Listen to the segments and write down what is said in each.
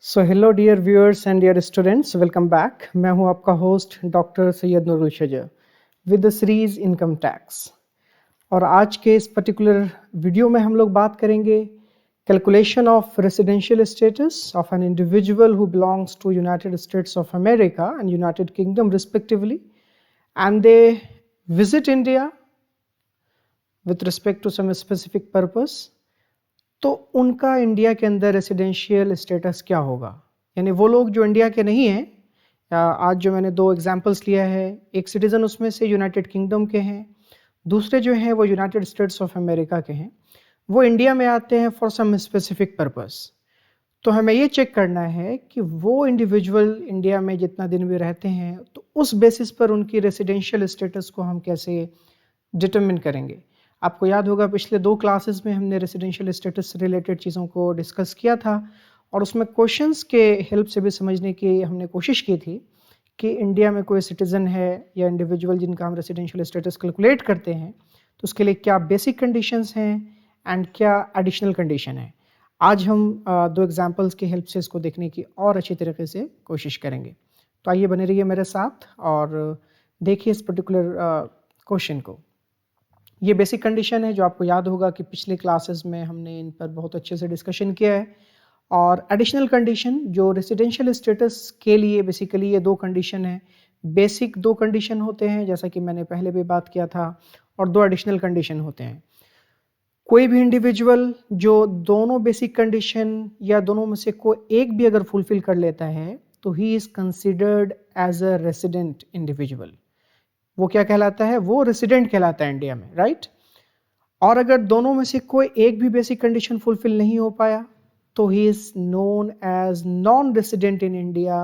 So hello dear viewers and dear students, welcome back. मैं हूं आपका host doctor Syed Noorul Shaja with the series income tax. और आज के इस पर्टिकुलर वीडियो में हम लोग बात करेंगे calculation of residential status of an individual who belongs to United States of America and United Kingdom respectively, and they visit India with respect to some specific purpose। तो उनका इंडिया के अंदर residential status क्या होगा, यानी वो लोग जो इंडिया के नहीं हैं। आज जो मैंने दो एग्जांपल्स लिया है, एक सिटीज़न उसमें से यूनाइटेड किंगडम के हैं, दूसरे जो हैं वो यूनाइटेड स्टेट्स ऑफ अमेरिका के हैं। वो इंडिया में आते हैं फॉर सम स्पेसिफिक पर्पस। तो हमें ये चेक करना है कि वो इंडिविजुअल इंडिया में जितना दिन भी रहते हैं तो उस बेसिस पर उनकी रेसिडेंशियल स्टेटस को हम कैसे डिटरमिन करेंगे। आपको याद होगा पिछले दो क्लासेस में हमने रेसिडेंशियल स्टेटस से रिलेटेड चीज़ों को डिस्कस किया था और उसमें क्वेश्चंस के हेल्प से भी समझने की हमने कोशिश की थी कि इंडिया में कोई सिटीज़न है या इंडिविजुअल जिनका हम रेसिडेंशियल स्टेटस कैलकुलेट करते हैं तो उसके लिए क्या बेसिक कंडीशंस हैं एंड क्या एडिशनल कंडीशन है। आज हम दो एग्जांपल्स की हेल्प से इसको देखने की और अच्छी तरीके से कोशिश करेंगे। तो आइए बने रहिए मेरे साथ और देखिए इस पर्टिकुलर क्वेश्चन को। ये बेसिक कंडीशन है जो आपको याद होगा कि पिछले क्लासेस में हमने इन पर बहुत अच्छे से डिस्कशन किया है। और एडिशनल कंडीशन जो रेसिडेंशियल स्टेटस के लिए बेसिकली ये दो कंडीशन है। बेसिक दो कंडीशन होते हैं जैसा कि मैंने पहले भी बात किया था, और दो एडिशनल कंडीशन होते हैं। कोई भी इंडिविजुअल जो दोनों बेसिक कंडीशन या दोनों में से कोई एक भी अगर फुलफिल कर लेता है तो he is considered as a resident individual. वो क्या कहलाता है? वो रेसिडेंट कहलाता है इंडिया में, राइट। और अगर दोनों में से कोई एक भी बेसिक कंडीशन फुलफिल नहीं हो पाया तो he is known as non resident in India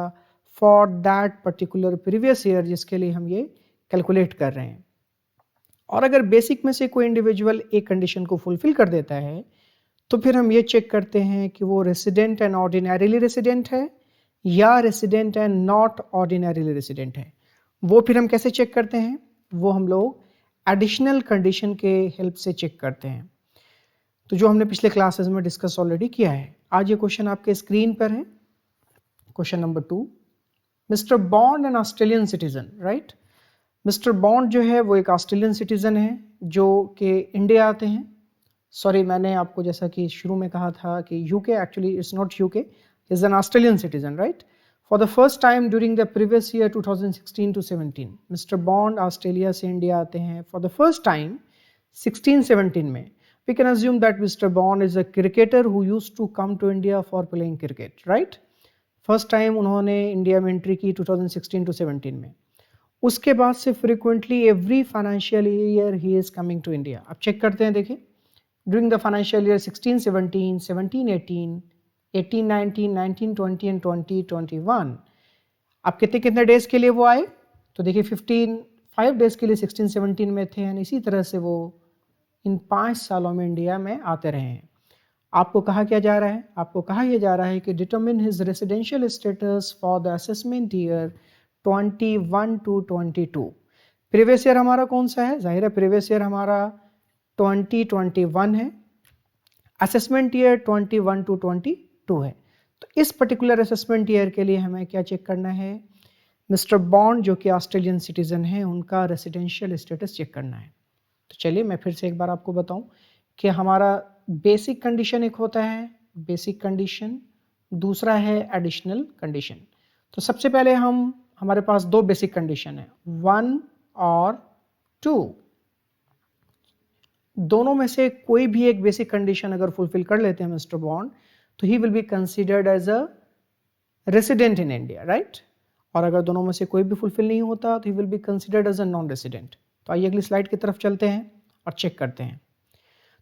for that particular previous year जिसके लिए हम ये कैलकुलेट कर रहे हैं। और अगर बेसिक में से कोई इंडिविजुअल एक कंडीशन को फुलफिल कर देता है तो फिर हम ये चेक करते हैं कि वो रेसिडेंट एंड ऑर्डिनरीली रेसिडेंट है या resident and not ordinarily resident है। वो फिर हम कैसे चेक करते हैं? वो हम लोग एडिशनल कंडीशन के हेल्प से चेक करते हैं। तो जो हमने पिछले क्लासेस में डिस्कस ऑलरेडी किया है। आज ये क्वेश्चन आपके स्क्रीन पर है। Question number 2, mister bond N Australian citizen, right. Mister bond जो है वो एक ऑस्ट्रेलियन सिटीजन है जो कि इंडिया आते हैं। सॉरी, मैंने आपको जैसा कि शुरू में कहा था कि UK, actually it's not UK, is an Australian citizen, right. For the first time during the previous year 2016 to 17 mister Bond Australia से इंडिया आते हैं फॉर द फर्स्ट टाइम 16-17 में। We can assume that mister Bond is a cricketer who used to come to India for playing cricket, right. First time उन्होंने India में entry की 2016 to 17 में। उसके बाद से frequently every financial year he is coming to India. अब check करते हैं, देखिए during the financial year 16-17, 17-18, 18-19, 19-20 and 20-21 अब कितने कितने डेज के लिए वो आए? तो देखिए 5 डेज के लिए 16-17 में थे, एंड इसी तरह से वो इन 5 सालों में इंडिया में आते रहे हैं। आपको कहा क्या जा रहा है? आपको कहा यह जा रहा है कि determine his residential status for the assessment year 21 to 22। Previous year हमारा कौन सा है? जाहिर है प्रीवियस ईयर हमारा 2021 है, असेसमेंट ईयर 21 to 22 है। तो इस पर्टिकुलर असेसमेंट ईयर के लिए हमें क्या चेक करना है? मिस्टर बॉन्ड जो कि ऑस्ट्रेलियन सिटीजन है उनका रेसिडेंशियल स्टेटस चेक करना है। तो चलिए मैं फिर से एक बार आपको बताऊं कि हमारा बेसिक कंडीशन एक होता है, बेसिक कंडीशन, दूसरा है एडिशनल कंडीशन। तो सबसे पहले हमारे पास दो बेसिक कंडीशन है, 1 और 2। दोनों में से कोई भी एक बेसिक कंडीशन अगर फुलफिल कर लेते हैं मिस्टर बॉन्ड तो he will be considered as a resident in India, right. और अगर दोनों में से कोई भी फुलफिल नहीं होता तो he will be considered as a non resident. तो आइए अगली स्लाइड की तरफ चलते हैं और चेक करते हैं।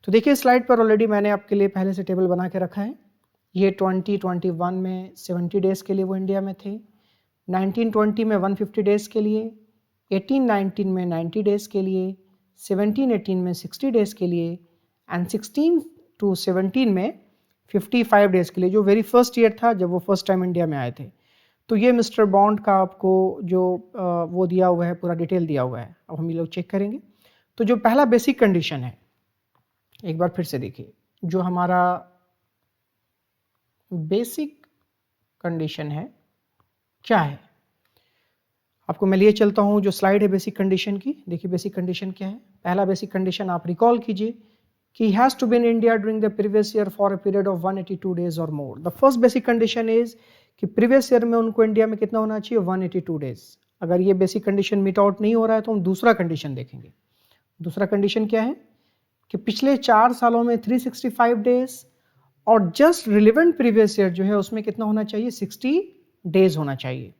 तो देखिए स्लाइड पर ऑलरेडी मैंने आपके लिए पहले से टेबल बना के रखा है। ये 2021 में 70 डेज़ के लिए वो इंडिया में थे, 1920 में 150 डेज़ के लिए, 18-19 में 90 डेज़ के लिए, 17-18 में 60 डेज़ के लिए, एंड 16 to 17 में 55 डेज़ के लिए, जो वेरी फर्स्ट ईयर था जब वो फर्स्ट टाइम इंडिया में आए थे। तो ये मिस्टर बॉन्ड का आपको जो वो दिया हुआ है, पूरा डिटेल दिया हुआ है। अब हम ये लोग चेक करेंगे। तो जो पहला बेसिक कंडीशन है, एक बार फिर से देखिए, जो हमारा बेसिक कंडीशन है क्या है। आपको मैं लिए चलता हूं जो स्लाइड है बेसिक कंडीशन की। देखिए बेसिक कंडीशन क्या है। पहला बेसिक कंडीशन आप रिकॉल कीजिए कि he has to be in India during the previous year for a period of 182 days or more. The first basic condition is कि previous year में उनको इंडिया में कितना होना चाहिए 182 days। अगर ये बेसिक कंडीशन मीट आउट नहीं हो रहा है तो हम दूसरा कंडीशन देखेंगे। दूसरा कंडीशन क्या है कि पिछले 4 सालों में 365 डेज और जस्ट रिलेवेंट प्रीवियस ईयर जो है उसमें कितना होना चाहिए 60 डेज होना चाहिए।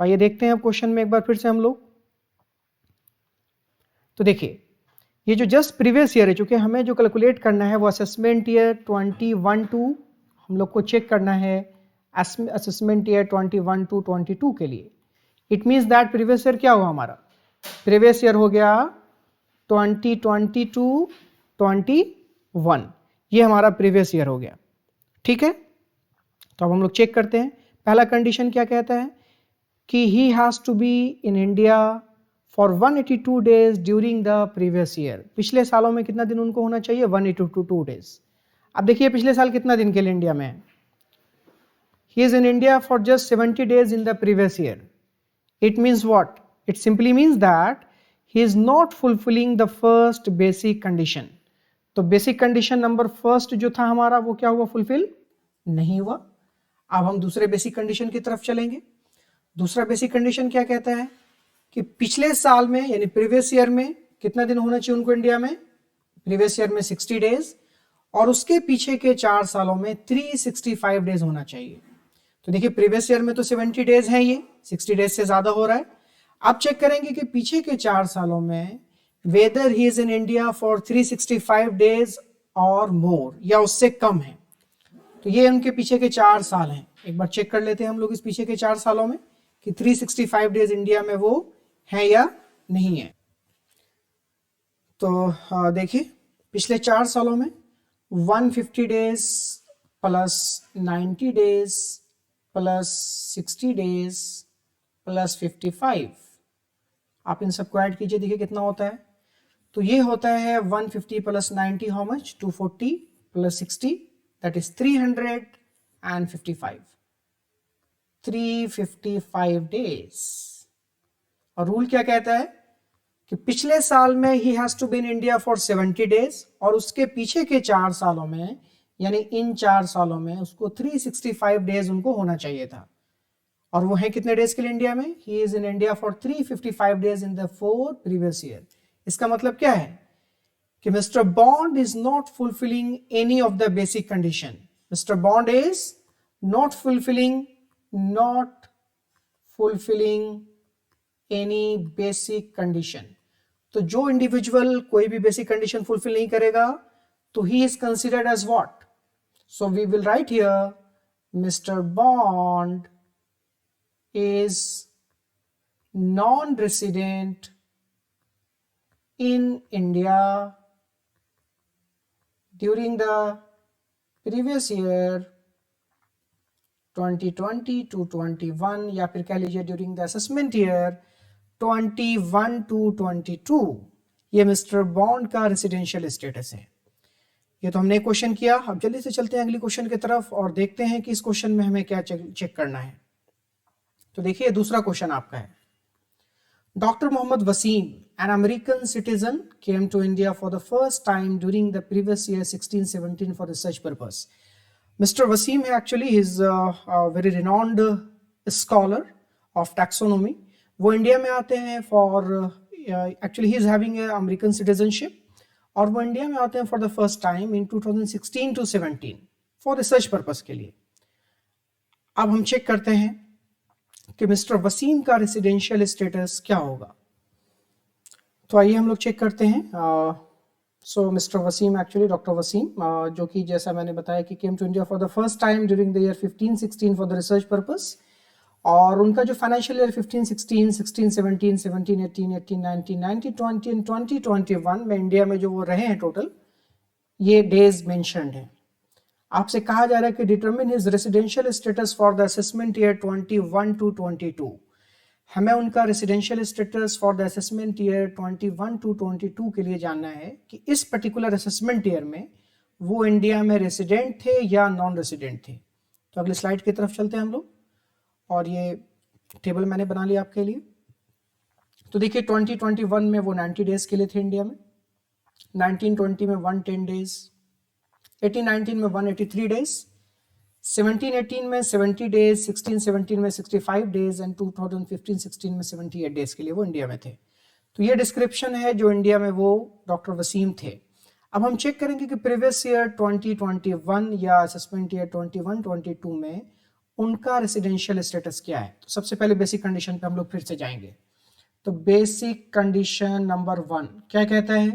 तो आइए देखते हैं अब क्वेश्चन में एक बार फिर से हम लोग। तो देखिए ये जो जस्ट प्रीवियस ईयर है, चूंकि हमें जो कैलकुलेट करना है वो असेसमेंट ईयर 21 टू हम लोग को चेक करना है असेसमेंट ईयर 21 टू 22 के लिए। It means that previous year क्या हुआ हमारा, प्रीवियस ईयर हो गया 2020 टू 21, ये हमारा प्रीवियस ईयर हो गया। ठीक है, तो अब हम लोग चेक करते हैं। पहला कंडीशन क्या कहता है कि he has to be in India for 182 days during the previous year. पिछले सालों में कितना दिन उनको होना चाहिए 182 डेज। अब देखिए पिछले साल कितना दिन के लिए इंडिया में है, he is in India for just 70 days in the previous year. It means what, it simply means that he is not fulfilling the first basic condition. तो बेसिक कंडीशन नंबर फर्स्ट जो था हमारा वो क्या हुआ, fulfil नहीं हुआ। अब हम दूसरे बेसिक कंडीशन की तरफ चलेंगे। दूसरा बेसिक कंडीशन क्या कहता है कि पिछले साल में यानी प्रीवियस ईयर में कितना दिन होना चाहिए उनको इंडिया में, प्रीवियस ईयर में 60 डेज और उसके पीछे के 4 सालों में 365 डेज होना चाहिए। तो देखिए प्रीवियस ईयर में तो 70 डेज है, ये 60 डेज से ज्यादा हो रहा है। अब चेक करेंगे कि पीछे के 4 सालों में weather he is in India for 365 days और मोर या उससे कम है। तो ये उनके पीछे के 4 साल हैं। एक बार चेक कर लेते हैं हम लोग इस पीछे के 4 सालों में कि 365 डेज इंडिया में वो है या नहीं है। तो देखिए पिछले 4 सालों में 150 days plus 90 days plus 60 days plus 55, आप इन सबको ऐड कीजिए, देखिए कितना होता है। तो ये होता है 150 plus 90 how much, 240 plus 60 that is 355, 355 days. और रूल क्या कहता है कि पिछले साल में he has to be in India for 70 days और उसके पीछे के 4 सालों में यानी इन 4 सालों में उसको 365 डेज उनको होना चाहिए था। और वो है कितने डेज के लिए इंडिया में, he is in India for 355 days in the 4 previous year. इसका मतलब क्या है कि mister Bond is not fulfilling any of the basic condition. Mister Bond is not fulfilling any basic condition. तो जो इंडिविजुअल कोई भी बेसिक कंडीशन फुलफिल नहीं करेगा तो he is considered as what, so we will write here mister Bond is non resident in India during the previous year 2020 to 21 या फिर कह लीजिए during the assessment year 21 to 22। ये मिस्टर बॉन्ड का residential status है। ये तो हमने क्वेश्चन किया। अब जल्दी से चलते हैं अगली क्वेश्चन की तरफ और देखते हैं कि इस क्वेश्चन में हमें क्या चेक करना है। तो देखिए दूसरा क्वेश्चन आपका है, doctor Mohammad Waseem, an American citizen, came to India for the first time during the previous year 16-17 for research purpose. Mister Waseem है actually he is very renowned scholar of taxonomy. वो इंडिया में आते हैं for actually he is having American citizenship और वो India में आते हैं for the first time in 2016 to 17 for research purpose के लिए। अब हम चेक करते हैं कि मिस्टर वसीम का रेसिडेंशियल स्टेटस क्या होगा। तो आइए हम लोग चेक करते हैं। So mister Waseem actually doctor Waseem जो कि जैसा मैंने बताया कि came to India for the first time during the year 15-16 for the research purpose. और उनका जो फाइनेंशियल ईयर 15-16, 16-17, 17-18, 18-19, 19-20 एंड 20-21 में इंडिया में जो वो रहे हैं टोटल ये डेज मेंशन्ड है। आपसे कहा जा रहा है कि determine his residential status for the assessment year 21 to 22। हमें उनका residential status for the assessment year 21 to 22 के लिए जानना है कि इस पर्टिकुलर असेसमेंट ईयर में वो इंडिया में रेसिडेंट थे या नॉन रेसिडेंट थे। तो अगली स्लाइड की तरफ चलते हैं हम लोग, और ये टेबल मैंने बना लिया आपके लिए। तो देखिए 2021 में वो 90 डेज के लिए थे इंडिया में, 1920 में 110 डेज, 1819 में 183 डेज, 1718 में 70 डेज, 1617 में 65 डेज एंड 2015-16 में 78 डेज के लिए वो इंडिया में थे। तो ये डिस्क्रिप्शन है जो इंडिया में वो डॉक्टर वसीम थे। अब हम चेक करेंगे कि प्रीवियस ईयर 2021 या असेसमेंट ईयर 21-22 में उनका रेसिडेंशियल स्टेटस क्या है। तो सबसे पहले बेसिक कंडीशन पे हम लोग फिर से जाएंगे। तो बेसिक कंडीशन नंबर 1 क्या कहता है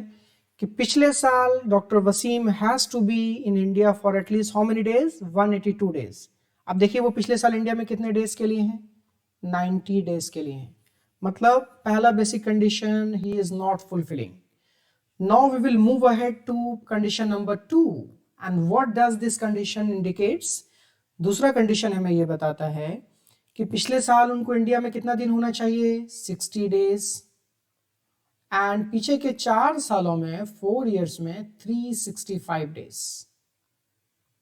कि पिछले साल doctor Waseem has to be in India for at least how many days, 182 days. अब देखिए वो पिछले साल इंडिया में कितने डेज के लिए हैं, 90 डेज के लिए हैं। मतलब पहला basic condition he is not fulfilling. Now we will move ahead to condition number 2 and what does this condition indicates. दूसरा कंडीशन हमें ये बताता है कि पिछले साल उनको इंडिया में कितना दिन होना चाहिए, 60 डेज, एंड पीछे के 4 सालों में 4 इयर्स में 365 डेज।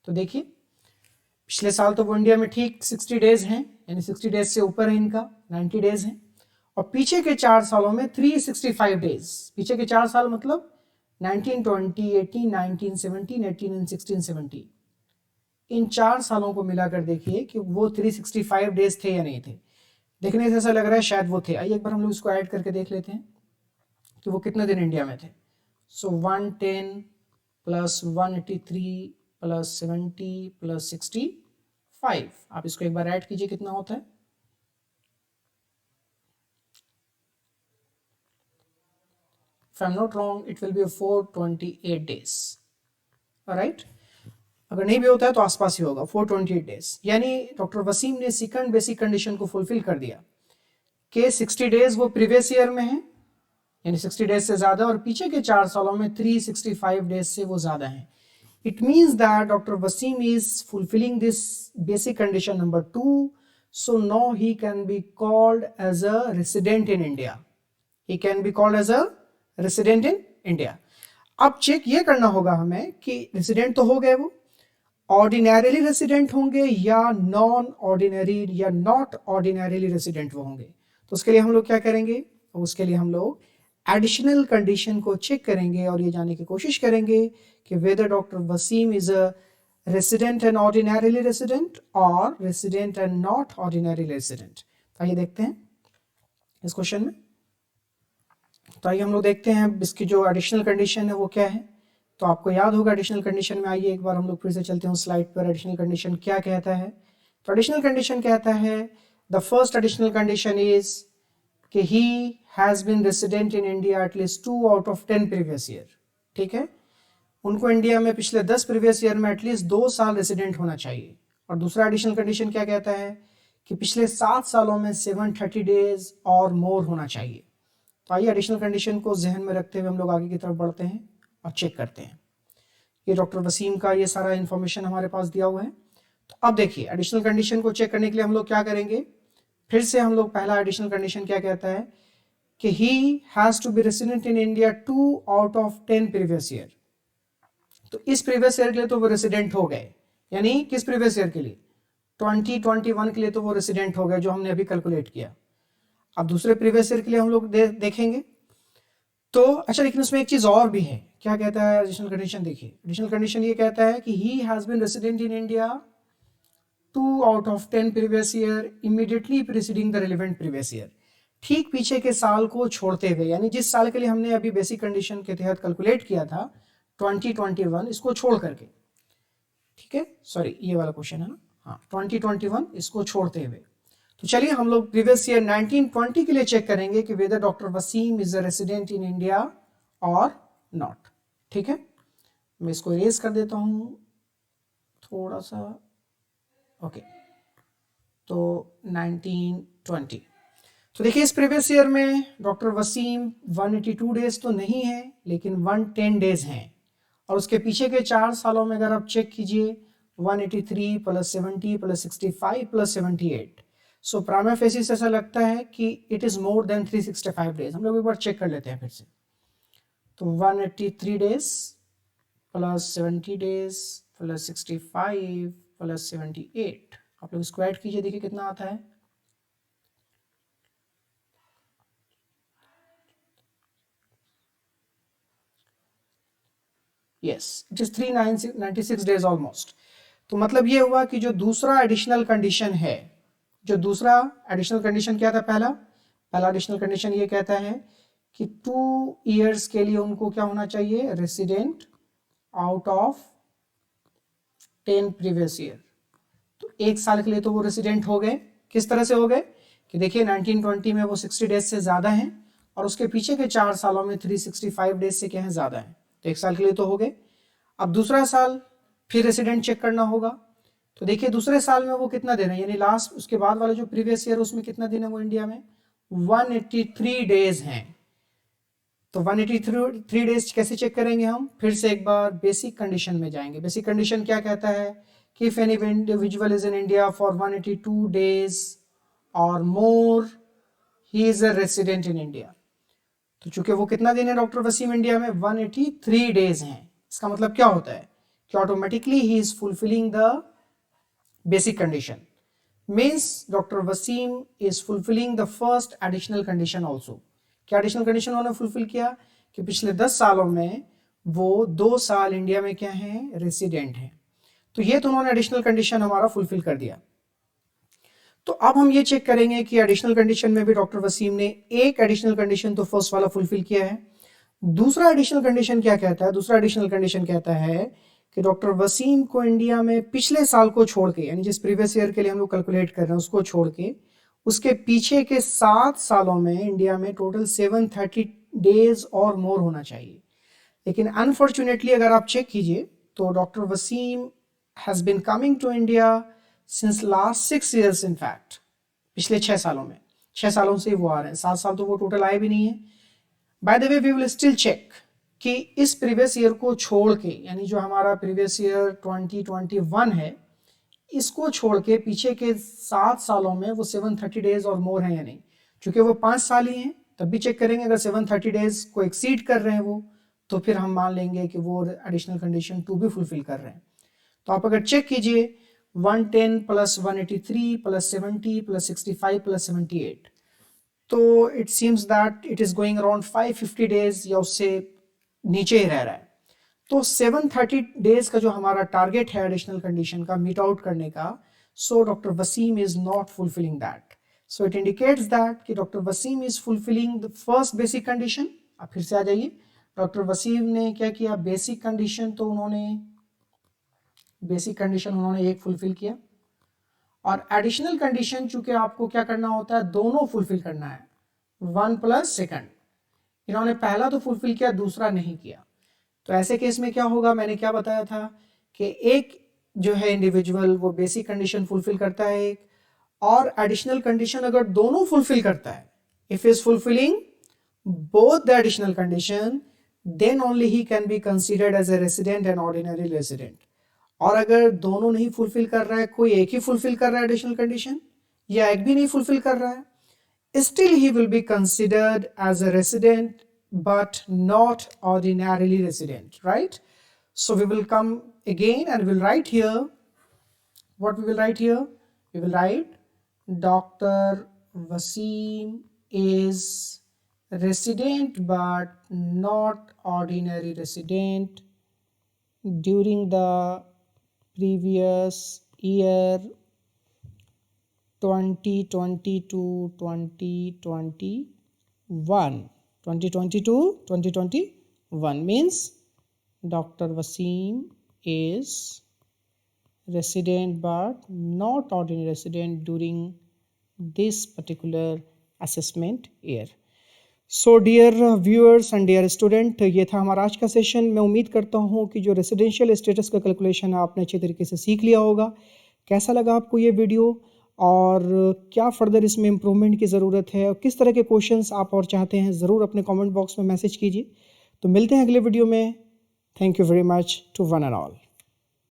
तो देखिए पिछले साल तो वो इंडिया में ठीक 60 डेज हैं, यानी 60 डेज से ऊपर है इनका, 90 डेज हैं, और पीछे के 4 सालों में 365 डेज। पीछे के 4 साल मतलब 1920, 18, 19, 17, 18 एंड 16, 17। इन 4 सालों को मिलाकर देखिए कि वो 365 डेज थे या नहीं थे। देखने से ऐसा लग रहा है शायद वो थे। आइए एक बार हम लोग इसको ऐड करके देख लेते हैं कि वो कितने दिन इंडिया में थे। सो 110 प्लस 183 प्लस 70 प्लस 65, आप इसको एक बार ऐड कीजिए कितना होता है। If I'm not wrong, it will be 428 days. Alright? अगर नहीं भी होता है तो आसपास ही होगा, 428 डेज। यानी डॉक्टर वसीम ने सेकंड बेसिक कंडीशन को फुलफिल कर दिया कि 60 डेज वो प्रीवियस ईयर में है, यानी 60 डेज से ज्यादा, और पीछे के 4 सालों में 365 डेज से वो ज्यादा है। It means that Dr. Wasim is fulfilling this basic condition number 2, so now he can be called as a resident in India. He can be called as a resident in India. अब check ये करना होगा हमें कि resident तो हो गए, वो ऑर्डिनरीली रेसिडेंट होंगे या नॉन ऑर्डिनरी या नॉट ऑर्डिनरीली रेसिडेंट वो होंगे। तो उसके लिए हम लोग क्या करेंगे, उसके लिए हम लोग एडिशनल कंडीशन को चेक करेंगे और ये जानने की कोशिश करेंगे कि whether doctor Waseem is a resident and ordinarily resident और resident and not ordinary resident. आइए देखते हैं इस क्वेश्चन में। तो आइए हम लोग देखते हैं इसकी जो एडिशनल कंडीशन है वो क्या है। तो आपको याद होगा एडिशनल कंडीशन में, आइए एक बार हम लोग फिर से चलते हैं उस स्लाइड पर। एडिशनल कंडीशन क्या कहता है। तो एडिशनल कंडीशन कहता है the first additional condition is कि he has been resident in India at least 2 out of 10 previous year. ठीक है, उनको इंडिया में पिछले 10 प्रीवियस ईयर में एटलीस्ट 2 साल रेसिडेंट होना चाहिए। और दूसरा एडिशनल कंडीशन क्या कहता है कि पिछले 7 सालों में 730 डेज और मोर होना चाहिए। तो आइए एडिशनल कंडीशन को जहन में रखते हुए हम लोग आगे की तरफ बढ़ते हैं और चेक करते हैं। ये डॉक्टर वसीम का ये सारा इंफॉर्मेशन हमारे पास दिया हुआ है। तो अब देखिए एडिशनल कंडीशन को चेक करने के लिए हम लोग क्या करेंगे, फिर से हम लोग पहला एडिशनल कंडीशन क्या कहता है कि he has to be resident in India 2 out of 10 previous year. तो इस प्रीवियस ईयर के लिए तो वो रेसिडेंट हो गए, यानी किस प्रीवियस ईयर के लिए, 2021 के लिए तो वो रेसिडेंट हो गए जो हमने अभी कैलकुलेट किया। अब दूसरे प्रीवियस ईयर के लिए हम लोग देखेंगे। तो अच्छा, लेकिन उसमें एक चीज और भी है। क्या कहता है एडिशनल कंडीशन, देखिए एडिशनल कंडीशन ये कहता है कि he has been resident in India 2 out of 10 previous year immediately preceding the relevant previous year. ठीक पीछे के साल को छोड़ते हुए, यानी जिस साल के लिए हमने अभी बेसिक कंडीशन के तहत कैलकुलेट किया था 2021, इसको छोड़ करके, ठीक है, सॉरी ये वाला क्वेश्चन है ना, हाँ 2021 इसको छोड़ते हुए। तो चलिए हम लोग प्रीवियस ईयर 1920 के लिए चेक करेंगे कि whether doctor Waseem is a resident in India और नॉट। ठीक है, मैं इसको इरेज कर देता हूं थोड़ा सा। ओके, तो 1920, तो देखिए इस प्रीवियस ईयर में डॉक्टर वसीम 182 डेज तो नहीं है लेकिन 110 डेज हैं। और उसके पीछे के 4 सालों में अगर आप चेक कीजिए 183 प्लस 70 प्लस 65 प्लस 78, सो प्राइमा फेसिस ऐसा लगता है कि it is more than 365 days. हम लोग एक बार चेक कर लेते हैं फिर से। तो 183 days plus 70 days plus 65 plus 78, आप लोग इसको ऐड कीजिए, देखिए कितना आता है। Yes, it is 396 days almost. तो मतलब ये हुआ कि जो दूसरा एडिशनल कंडीशन है, जो दूसरा एडिशनल कंडीशन क्या था, पहला एडिशनल कंडीशन ये कहता है कि 2 इयर्स के लिए उनको क्या होना चाहिए, resident out of 10 previous year. तो 1 साल के लिए तो वो रेसिडेंट हो गए। किस तरह से हो गए कि देखिए 1920 में वो 60 डेज से ज़्यादा हैं और उसके पीछे के 4 सालों में 365 डेज से क्या है, ज़्यादा है। तो 1 साल के लिए तो हो गए। अब दूसरा साल फिर रेसिडेंट चेक करना होगा। तो देखिए दूसरे साल में वो कितना दिन है, यानी लास्ट उसके बाद वाला जो प्रीवियस ईयर उसमें कितना दिन है वो इंडिया में 183 डेज हैं। तो 183 डेज कैसे चेक करेंगे हम, फिर से एक बार बेसिक कंडीशन में जाएंगे। बेसिक कंडीशन क्या कहता है कि if any individual is in India for 182 days और more he is a resident in India. तो चूंकि वो कितना दिन है डॉक्टर वसीम इंडिया में, 183 डेज हैं। इसका मतलब क्या होता है कि automatically he is fulfilling the basic condition, means doctor Waseem is fulfilling the first additional condition also. क्या एडिशनल कंडीशन उन्होंने फुलफिल किया कि पिछले 10 सालों में वो 2 साल इंडिया में क्या है, रेसिडेंट हैं। तो ये तो उन्होंने एडिशनल कंडीशन हमारा फुलफिल कर दिया। तो अब हम ये चेक करेंगे कि एडिशनल कंडीशन में भी डॉक्टर वसीम ने एक एडिशनल कंडीशन तो फर्स्ट वाला फुलफिल किया है। दूसरा एडिशनल कंडीशन क्या कहता है, दूसरा एडिशनल कंडीशन कहता है कि डॉक्टर वसीम को इंडिया में पिछले साल को छोड़ के, यानी जिस प्रीवियस ईयर के लिए हम लोग कैलकुलेट कर रहे हैं उसको छोड़ के, उसके पीछे के 7 सालों में इंडिया में टोटल 730 डेज और मोर होना चाहिए। लेकिन अनफॉर्चुनेटली अगर आप चेक कीजिए तो doctor Waseem has been coming to India since last 6 years, in fact पिछले 6 सालों में, 6 सालों से वो आ रहे हैं, 7 साल तो वो टोटल आए भी नहीं है। By the way we will still check कि इस प्रीवियस ईयर को छोड़ के, यानी जो हमारा प्रीवियस ईयर 2021 है, इसको छोड़ के पीछे के 7 सालों में वो 730 डेज और मोर हैं या नहीं। चूंकि वो 5 साल ही हैं तब भी चेक करेंगे, अगर 730 डेज को एक्सीड कर रहे हैं वो, तो फिर हम मान लेंगे कि वो एडिशनल कंडीशन 2 भी फुलफिल कर रहे हैं। तो आप अगर चेक कीजिए 110 प्लस 183 प्लस 70 प्लस 65 प्लस 78, तो it seems that it is going around 550 days या उससे नीचे ही रह रहा है। तो 730 डेज का जो हमारा टारगेट है एडिशनल कंडीशन का मीट आउट करने का, so doctor Waseem is not fulfilling that. So it indicates that कि doctor Waseem is fulfilling the first basic condition. अब फिर से आ जाइए, डॉक्टर वसीम ने क्या किया, बेसिक कंडीशन तो उन्होंने एक फुलफिल किया, और एडिशनल कंडीशन चूंकि आपको क्या करना होता है, दोनों फुलफिल करना है, 1 प्लस सेकंड। इन्होंने पहला तो फुलफिल किया, दूसरा नहीं किया। तो ऐसे केस में क्या होगा, मैंने क्या बताया था कि एक जो है इंडिविजुअल वो बेसिक कंडीशन फुलफिल करता है एक, और एडिशनल कंडीशन अगर दोनों फुलफिल करता है, if is fulfilling both the additional condition, then only he can be considered as a resident and ordinary resident. और अगर दोनों नहीं फुलफिल कर रहा है, कोई एक ही फुलफिल कर रहा है एडिशनल कंडीशन, या एक भी नहीं फुलफिल कर रहा है, still he will be considered as a resident but not ordinarily resident, right? So we will come again and we'll write here, what we will write here, we will write Dr. Wasim is resident but not ordinary resident during the previous year 2021 means Dr. Wasim is resident but not ordinary resident during this particular assessment year. So dear viewers and dear student, ये था हमारा आज का session. मैं उम्मीद करता हूँ कि जो रेसिडेंशियल स्टेटस का कैलकुलेशन है आपने अच्छे तरीके से सीख लिया होगा। कैसा लगा आपको ये वीडियो, और क्या फर्दर इसमें इम्प्रूवमेंट की ज़रूरत है, और किस तरह के क्वेश्चंस आप और चाहते हैं, ज़रूर अपने कमेंट बॉक्स में मैसेज कीजिए। तो मिलते हैं अगले वीडियो में। Thank you very much to one and all.